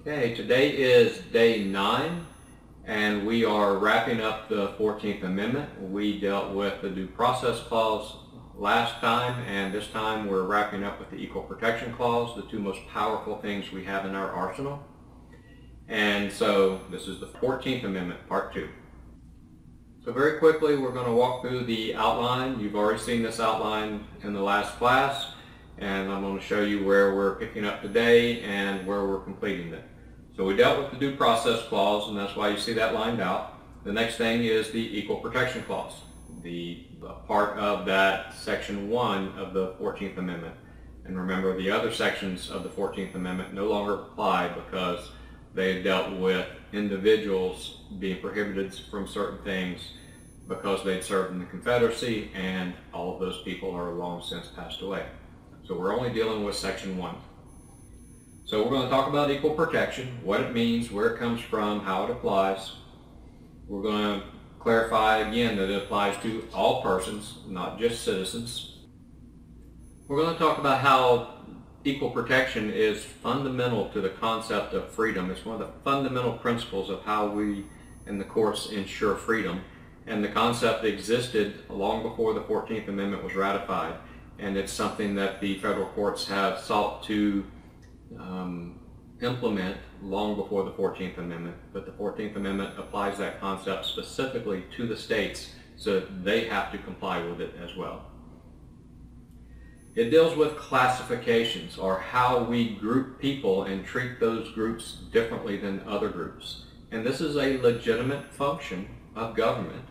Okay, today is day 9, and we are wrapping up the 14th Amendment. We dealt with the Due Process Clause last time, and this time we're wrapping up with the Equal Protection Clause, the two most powerful things we have in our arsenal. And so this is the 14th Amendment, Part 2. So very quickly, we're going to walk through the outline. You've already seen this outline in the last class, and I'm going to show you where we're picking up today and where we're completing it. So we dealt with the Due Process Clause, and that's why you see that lined out. The next thing is the Equal Protection Clause, the part of that Section 1 of the 14th Amendment. And remember, the other sections of the 14th Amendment no longer apply because they dealt with individuals being prohibited from certain things because they'd served in the Confederacy, and all of those people are long since passed away. So we're only dealing with Section 1. So we're going to talk about equal protection, what it means, where it comes from, how it applies. We're going to clarify again that it applies to all persons, not just citizens. We're going to talk about how equal protection is fundamental to the concept of freedom. It's one of the fundamental principles of how we in the courts ensure freedom. And the concept existed long before the 14th Amendment was ratified. And it's something that the federal courts have sought to implement long before the 14th Amendment, but the 14th Amendment applies that concept specifically to the states, so they have to comply with it as well. It deals with classifications, or how we group people and treat those groups differently than other groups. And this is a legitimate function of government.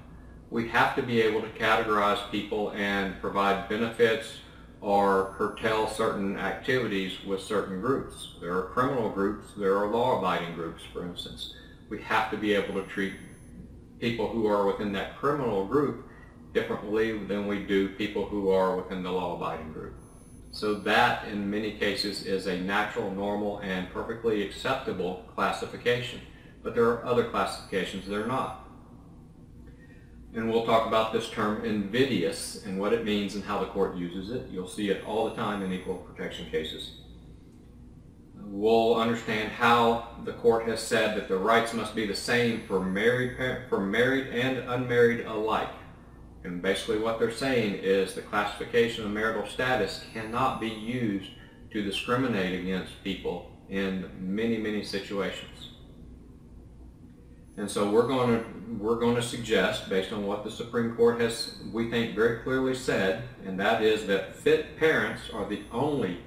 We have to be able to categorize people and provide benefits or curtail certain activities with certain groups. There are criminal groups, there are law-abiding groups, for instance. We have to be able to treat people who are within that criminal group differently than we do people who are within the law-abiding group. So that, in many cases, is a natural, normal, and perfectly acceptable classification. But there are other classifications that are not. And we'll talk about this term invidious and what it means and how the court uses it. You'll see it all the time in equal protection cases. We'll understand how the court has said that the rights must be the same for married and unmarried alike. And basically what they're saying is the classification of marital status cannot be used to discriminate against people in many, many situations. And so we're going to suggest, based on what the Supreme Court has, we think, very clearly said, and that is that fit parents are the only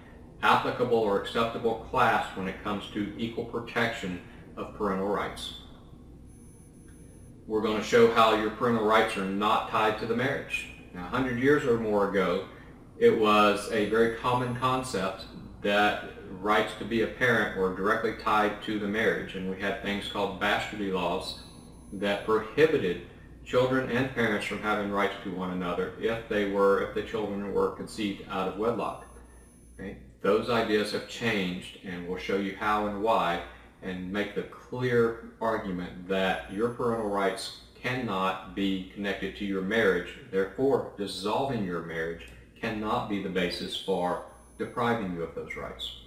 applicable or acceptable class when it comes to equal protection of parental rights. We're going to show how your parental rights are not tied to the marriage. Now, 100 years or more ago, it was a very common concept that rights to be a parent were directly tied to the marriage, and we had things called bastardy laws that prohibited children and parents from having rights to one another if the children were conceived out of wedlock. Okay? Those ideas have changed, and we'll show you how and why, and make the clear argument that your parental rights cannot be connected to your marriage. Therefore, dissolving your marriage cannot be the basis for depriving you of those rights.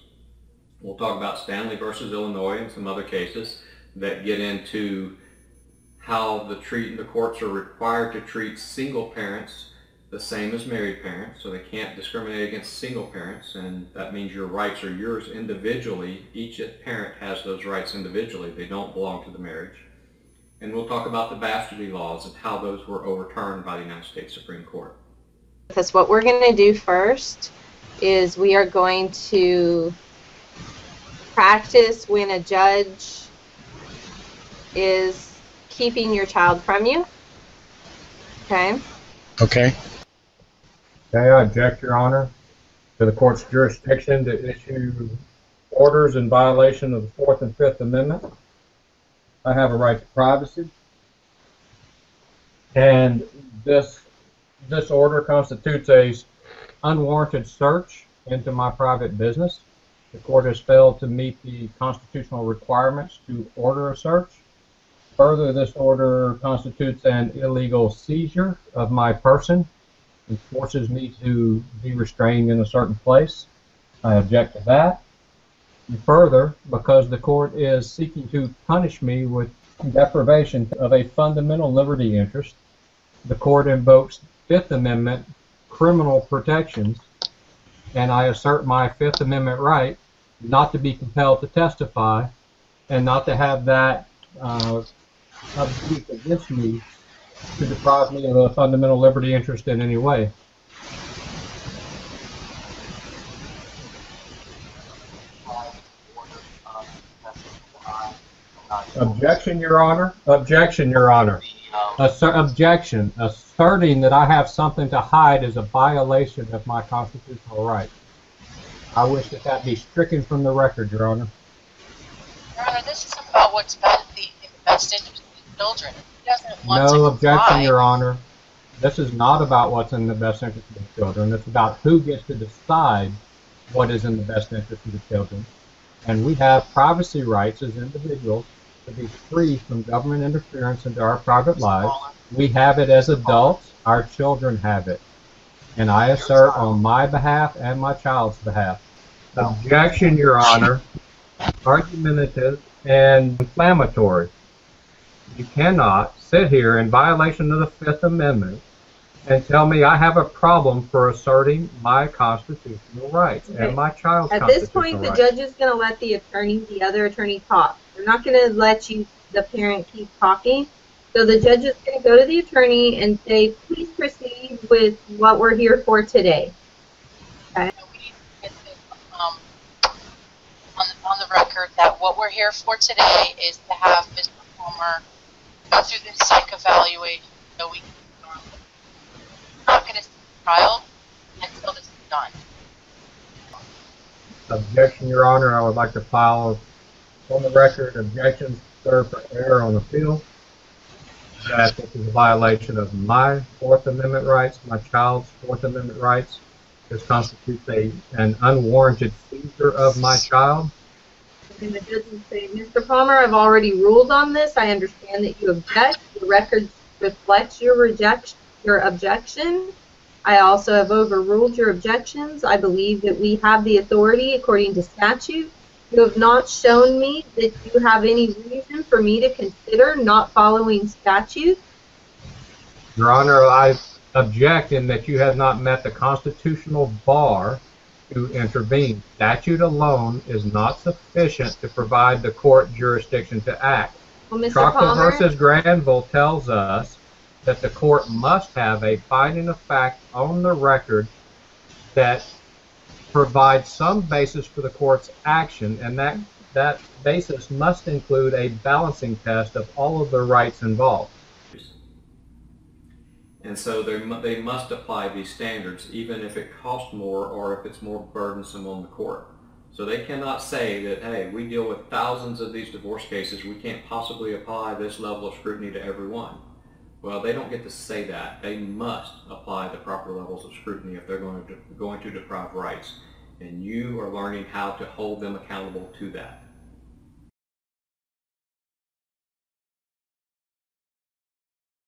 We'll talk about Stanley versus Illinois and some other cases that get into how the courts are required to treat single parents the same as married parents, so they can't discriminate against single parents, and that means your rights are yours individually. Each parent has those rights individually. They don't belong to the marriage. And we'll talk about the bastardy laws and how those were overturned by the United States Supreme Court. Because what we're going to do first is we are going to practice when a judge is keeping your child from you. Okay? Okay. Okay, I object, Your Honor, to the court's jurisdiction to issue orders in violation of the 4th and 5th Amendment. I have a right to privacy, and this order constitutes a unwarranted search into my private business. The court has failed to meet the constitutional requirements to order a search. Further, this order constitutes an illegal seizure of my person and forces me to be restrained in a certain place. I object to that. Further, because the court is seeking to punish me with deprivation of a fundamental liberty interest, the court invokes Fifth Amendment criminal protections, and I assert my Fifth Amendment right not to be compelled to testify and not to have that abused against me to deprive me of a fundamental liberty interest in any way. Objection, Your Honor. Objection, Your Honor. Objection. Asserting that I have something to hide is a violation of my constitutional right. I wish that that be stricken from the record, Your Honor. Your Honor, this is about what's in the best interest of the children. He doesn't want No to objection, comply. Your Honor. This is not about what's in the best interest of the children. It's about who gets to decide what is in the best interest of the children. And we have privacy rights as individuals to be free from government interference into our private lives. We have it as adults. Our children have it. And I assert on my behalf and my child's behalf. Objection, Your Honor. Argumentative and inflammatory. You cannot sit here in violation of the Fifth Amendment and tell me I have a problem for asserting my constitutional rights and my child's At constitutional this point, the rights. judge is going to let the other attorney talk. They're not going to let the parent keep talking. So the judge is going to go to the attorney and say, please proceed with what we're here for today. Okay. We need to get this, on the record that what we're here for today is to have Mr. Palmer go through this psych evaluation so we can start. We're not going to see the trial until this is done. Objection, Your Honor. I would like to file on the record objections served for error on appeal. That this is a violation of my Fourth Amendment rights, my child's Fourth Amendment rights. This constitutes an unwarranted seizure of my child. And the judge will say, Mr. Palmer, I've already ruled on this. I understand that you object. The record reflects your objection. I also have overruled your objections. I believe that we have the authority according to statute. You have not shown me that you have any reason for me to consider not following statute. Your Honor, I object in that you have not met the constitutional bar to intervene. Statute alone is not sufficient to provide the court jurisdiction to act. Well, Mr. Proctor Palmer, versus Granville tells us that the court must have a finding of fact on the record that provides some basis for the court's action, and that basis must include a balancing test of all of the rights involved. And so they must apply these standards even if it costs more or if it's more burdensome on the court. So they cannot say that, hey, we deal with thousands of these divorce cases, we can't possibly apply this level of scrutiny to every one. Well, they don't get to say that. They must apply the proper levels of scrutiny if they're going to deprive rights. And you are learning how to hold them accountable to that.